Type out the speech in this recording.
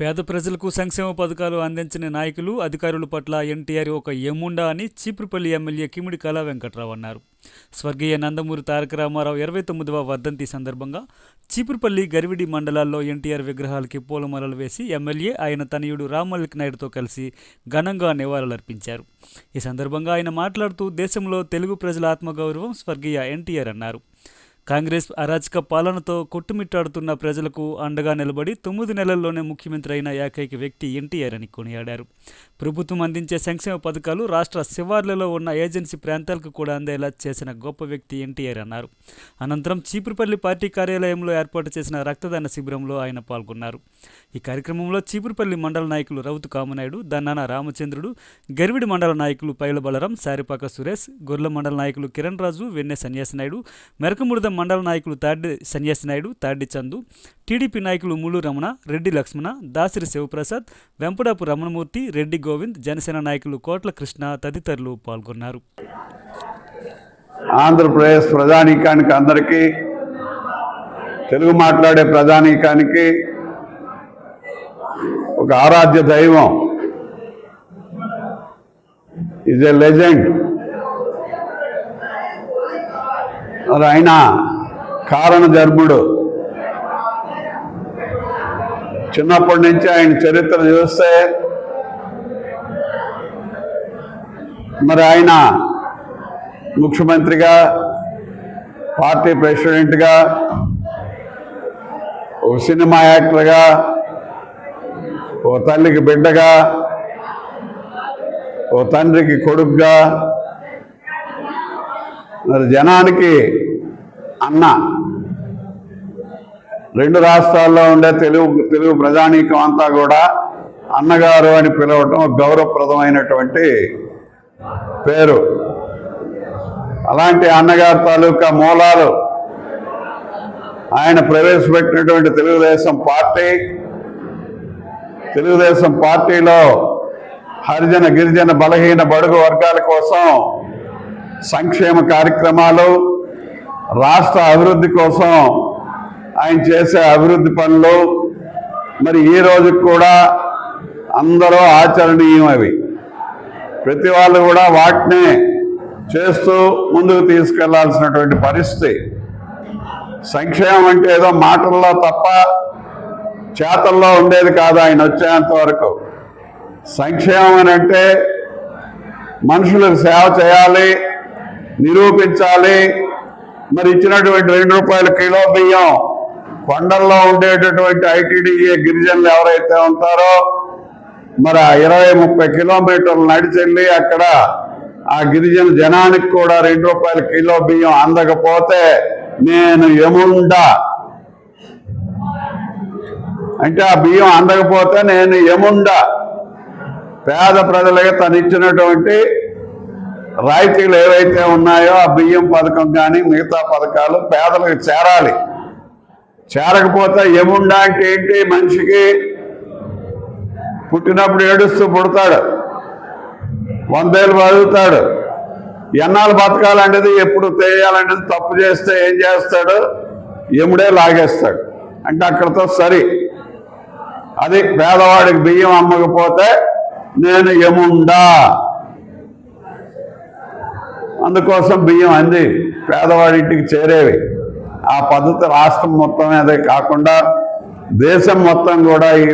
పేద ప్రజలకు సంక్షేమ పథకాలు అందించిన నాయకులు, అధికారుల పట్ల ఎన్టీఆర్ ఒక యముండా అని చీపురుపల్లి ఎమ్మెల్యే కిమిడి కళా వెంకట్రావు అన్నారు. స్వర్గీయ నందమూరి తారక రామారావు 29వ వర్ధంతి సందర్భంగా చీపురుపల్లి, గరివిడి మండలాల్లో ఎన్టీఆర్ విగ్రహాలకి పూలమాలలు వేసి ఎమ్మెల్యే, ఆయన తనయుడు రామ్మలిక్ నాయుడుతో కలిసి ఘనంగా నివాళులర్పించారు. ఈ సందర్భంగా ఆయన మాట్లాడుతూ, దేశంలో తెలుగు ప్రజల ఆత్మగౌరవం స్వర్గీయ ఎన్టీఆర్ అన్నారు. కాంగ్రెస్ అరాచక పాలనతో కొట్టుమిట్టాడుతున్న ప్రజలకు అండగా నిలబడి 9 నెలల్లోనే ముఖ్యమంత్రి అయిన ఏకైక వ్యక్తి ఎన్టీఆర్ అని కొనియాడారు. ప్రభుత్వం అందించే సంక్షేమ పథకాలు రాష్ట్ర శివార్లలో ఉన్న ఏజెన్సీ ప్రాంతాలకు కూడా అందేలా చేసిన గొప్ప వ్యక్తి ఎన్టీఆర్ అన్నారు. అనంతరం చీపురుపల్లి పార్టీ కార్యాలయంలో ఏర్పాటు చేసిన రక్తదాన శిబిరంలో ఆయన పాల్గొన్నారు. ఈ కార్యక్రమంలో చీపురుపల్లి మండల నాయకులు రౌతు కామనాయుడు, దన్నాన రామచంద్రుడు, గరివిడి మండల నాయకులు పైల బలరాం, సారిపాక సురేష్, గొర్ల మండల నాయకులు కిరణ్ రాజు, వెన్నె సన్యాసినాయుడు, మెరకముడిద మండల నాయకులు తాడ్డి సన్యాసినాయుడు, తాడ్డి చందు, టీడీపీ నాయకులు ముళ్ళు రమణ, రెడ్డి లక్ష్మణ, దాసిరి శివప్రసాద్, వెంపడాపు రమణమూర్తి, రెడ్డి గోవింద్, జనసేన నాయకులు కోట్ల కృష్ణ తదితరులు పాల్గొన్నారు. ఆంధ్రప్రదేశ్ ప్రజానీకానికి అందరికీ, తెలుగు మాట్లాడే ప్రజానీకానికి ఒక ఆరాధ్య దైవం, ఈజ్ ఎ లెజెండ్. ఆయన కారణ జన్ముడు. చిన్నప్పటి నుంచి ఆయన చరిత్ర చూస్తే మరి ఆయన ముఖ్యమంత్రిగా, పార్టీ ప్రెసిడెంట్గా, ఓ సినిమా యాక్టర్గా, ఓ తల్లికి బిడ్డగా, ఓ తండ్రికి కొడుకుగా, మరి జనానికి అన్న, రెండు రాష్ట్రాల్లో ఉండే తెలుగు ప్రజానీకం అంతా కూడా అన్నగారు అని పిలవటం గౌరవప్రదమైనటువంటి పేరు. అలాంటి అన్నగారి తాలూకా మూలాలు ఆయన ప్రవేశపెట్టినటువంటి తెలుగుదేశం పార్టీలో హరిజన, గిరిజన, బలహీన, బడుగు వర్గాల కోసం సంక్షేమ కార్యక్రమాలు, రాష్ట్ర అభివృద్ధి కోసం ఆయన చేసే అభివృద్ధి పనులు మరి ఈ రోజుకి కూడా అందరూ ఆచరణీయం. అవి ప్రతి వాళ్ళు కూడా వాటినే చేస్తూ ముందుకు తీసుకెళ్లాల్సినటువంటి పరిస్థితి. సంక్షేమం అంటే ఏదో మాటల్లో తప్ప చేతల్లో ఉండేది కాదు. ఆయన వచ్చేంత వరకు సంక్షేమం అని అంటే మనుషులకు సేవ చేయాలి, నిరూపించాలి. మరి ఇచ్చినటువంటి ₹2 కిలో బియ్యం కొండల్లో ఉండేటటువంటి ఐటీడీఏ గిరిజనులు ఎవరైతే ఉంటారో మరి 20-30 కిలోమీటర్లు నడిచెళ్ళి అక్కడ ఆ గిరిజన జనానికి కూడా ₹2 కిలో బియ్యం అందకపోతే నేను యముండా అంటే, ఆ బియ్యం అందకపోతే నేను యముండా. పేద ప్రజలకి తను ఇచ్చినటువంటి రాయితీలు ఏవైతే ఉన్నాయో ఆ బియ్యం పథకం కానీ మిగతా పథకాలు పేదలకు చేరాలి. చేరకపోతే యముండా అంటే ఏంటి? మనిషికి పుట్టినప్పుడు ఏడుస్తూ పుడతాడు, 100 ఏళ్ళు బతుకుతాడు. ఎన్నాళ్ళు బతకాలనేది, ఎప్పుడు తెలియాలనేది తప్పు చేస్తే ఏం చేస్తాడు? యముడే లాగేస్తాడు. అంటే అక్కడితో సరి. అది పేదవాడికి బియ్యం అమ్మకపోతే నేను యముండా. అందుకోసం బియ్యం అంది పేదవాడింటికి చేరేవి. ఆ పద్ధతి రాష్ట్రం మొత్తం అదే కాకుండా దేశం మొత్తం కూడా